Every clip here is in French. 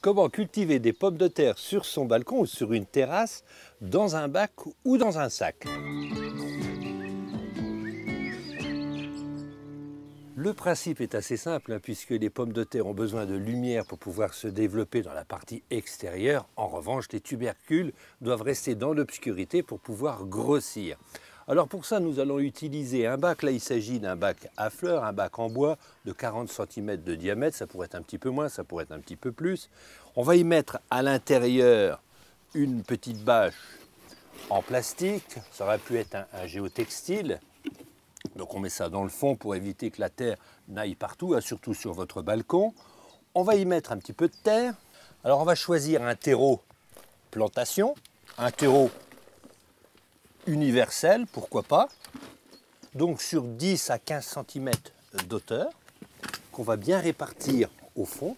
Comment cultiver des pommes de terre sur son balcon ou sur une terrasse, dans un bac ou dans un sac? Le principe est assez simple, puisque les pommes de terre ont besoin de lumière pour pouvoir se développer dans la partie extérieure. En revanche, les tubercules doivent rester dans l'obscurité pour pouvoir grossir. Alors pour ça, nous allons utiliser un bac. Là, il s'agit d'un bac à fleurs, un bac en bois de 40 cm de diamètre. Ça pourrait être un petit peu moins, ça pourrait être un petit peu plus. On va y mettre à l'intérieur une petite bâche en plastique. Ça aurait pu être un géotextile. Donc on met ça dans le fond pour éviter que la terre n'aille partout, surtout sur votre balcon. On va y mettre un petit peu de terre. Alors on va choisir un terreau plantation, un terreau universel, pourquoi pas. Donc sur 10 à 15 cm d'hauteur, qu'on va bien répartir au fond.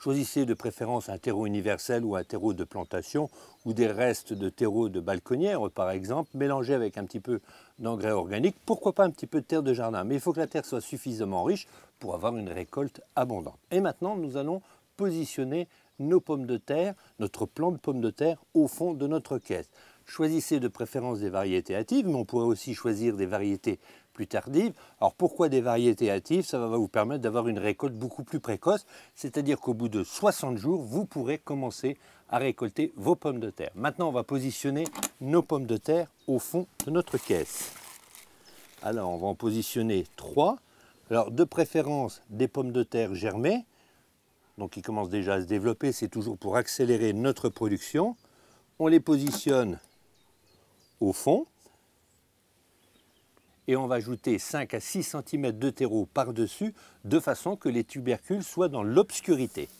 Choisissez de préférence un terreau universel ou un terreau de plantation ou des restes de terreau de balconnière par exemple, mélangés avec un petit peu d'engrais organique, pourquoi pas un petit peu de terre de jardin. Mais il faut que la terre soit suffisamment riche pour avoir une récolte abondante. Et maintenant, nous allons positionner nos pommes de terre, notre plant de pommes de terre au fond de notre caisse. Choisissez de préférence des variétés hâtives, mais on pourrait aussi choisir des variétés plus tardives. Alors pourquoi des variétés hâtives? Ça va vous permettre d'avoir une récolte beaucoup plus précoce, c'est-à-dire qu'au bout de 60 jours, vous pourrez commencer à récolter vos pommes de terre. Maintenant, on va positionner nos pommes de terre au fond de notre caisse. Alors, on va en positionner 3. Alors, de préférence, des pommes de terre germées, donc qui commencent déjà à se développer, c'est toujours pour accélérer notre production. On les positionne au fond et on va ajouter 5 à 6 cm de terreau par-dessus de façon que les tubercules soient dans l'obscurité.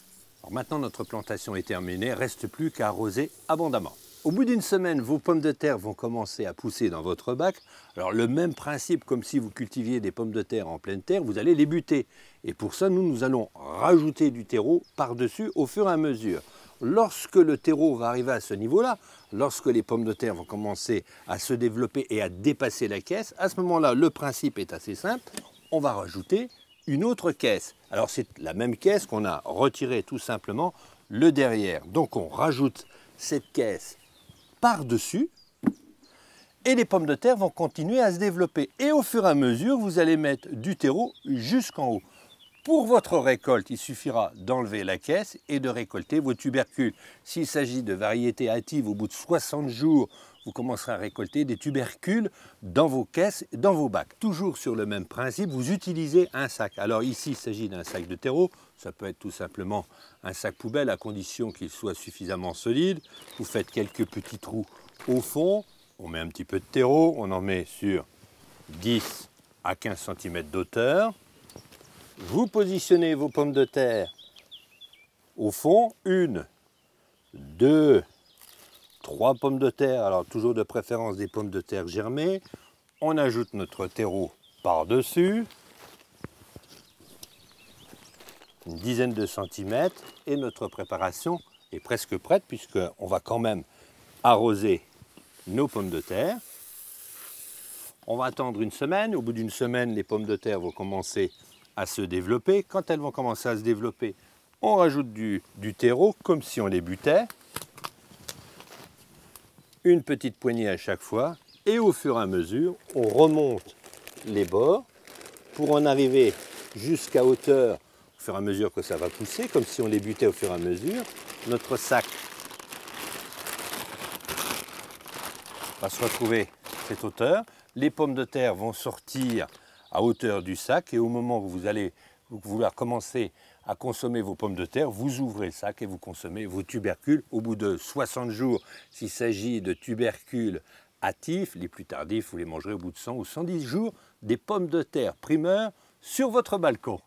Alors maintenant notre plantation est terminée, il ne reste plus qu'à arroser abondamment. Au bout d'une semaine, vos pommes de terre vont commencer à pousser dans votre bac. Alors le même principe comme si vous cultiviez des pommes de terre en pleine terre, vous allez les buter. Et pour ça, nous allons rajouter du terreau par-dessus au fur et à mesure. Lorsque le terreau va arriver à ce niveau-là, lorsque les pommes de terre vont commencer à se développer et à dépasser la caisse, à ce moment-là, le principe est assez simple. On va rajouter une autre caisse. Alors c'est la même caisse qu'on a retiré tout simplement le derrière. Donc on rajoute cette caisse par-dessus et les pommes de terre vont continuer à se développer. Et au fur et à mesure, vous allez mettre du terreau jusqu'en haut. Pour votre récolte, il suffira d'enlever la caisse et de récolter vos tubercules. S'il s'agit de variétés hâtives, au bout de 60 jours, vous commencerez à récolter des tubercules dans vos caisses, dans vos bacs. Toujours sur le même principe, vous utilisez un sac. Alors ici, il s'agit d'un sac de terreau. Ça peut être tout simplement un sac poubelle à condition qu'il soit suffisamment solide. Vous faites quelques petits trous au fond. On met un petit peu de terreau. On en met sur 10 à 15 cm d'auteur. Vous positionnez vos pommes de terre au fond, 1, 2, 3 pommes de terre, alors toujours de préférence des pommes de terre germées. On ajoute notre terreau par-dessus, une dizaine de centimètres, et notre préparation est presque prête puisqu'on va quand même arroser nos pommes de terre. On va attendre une semaine. Au bout d'une semaine, les pommes de terre vont commencer à se développer. Quand elles vont commencer à se développer, on rajoute du terreau comme si on les butait. Une petite poignée à chaque fois. Et au fur et à mesure, on remonte les bords pour en arriver jusqu'à hauteur au fur et à mesure que ça va pousser, comme si on les butait au fur et à mesure. Notre sac va se retrouver à cette hauteur. Les pommes de terre vont sortir à hauteur du sac et au moment où vous allez vouloir commencer à consommer vos pommes de terre, vous ouvrez le sac et vous consommez vos tubercules. Au bout de 60 jours, s'il s'agit de tubercules hâtifs, les plus tardifs, vous les mangerez au bout de 100 ou 110 jours, des pommes de terre primeurs sur votre balcon.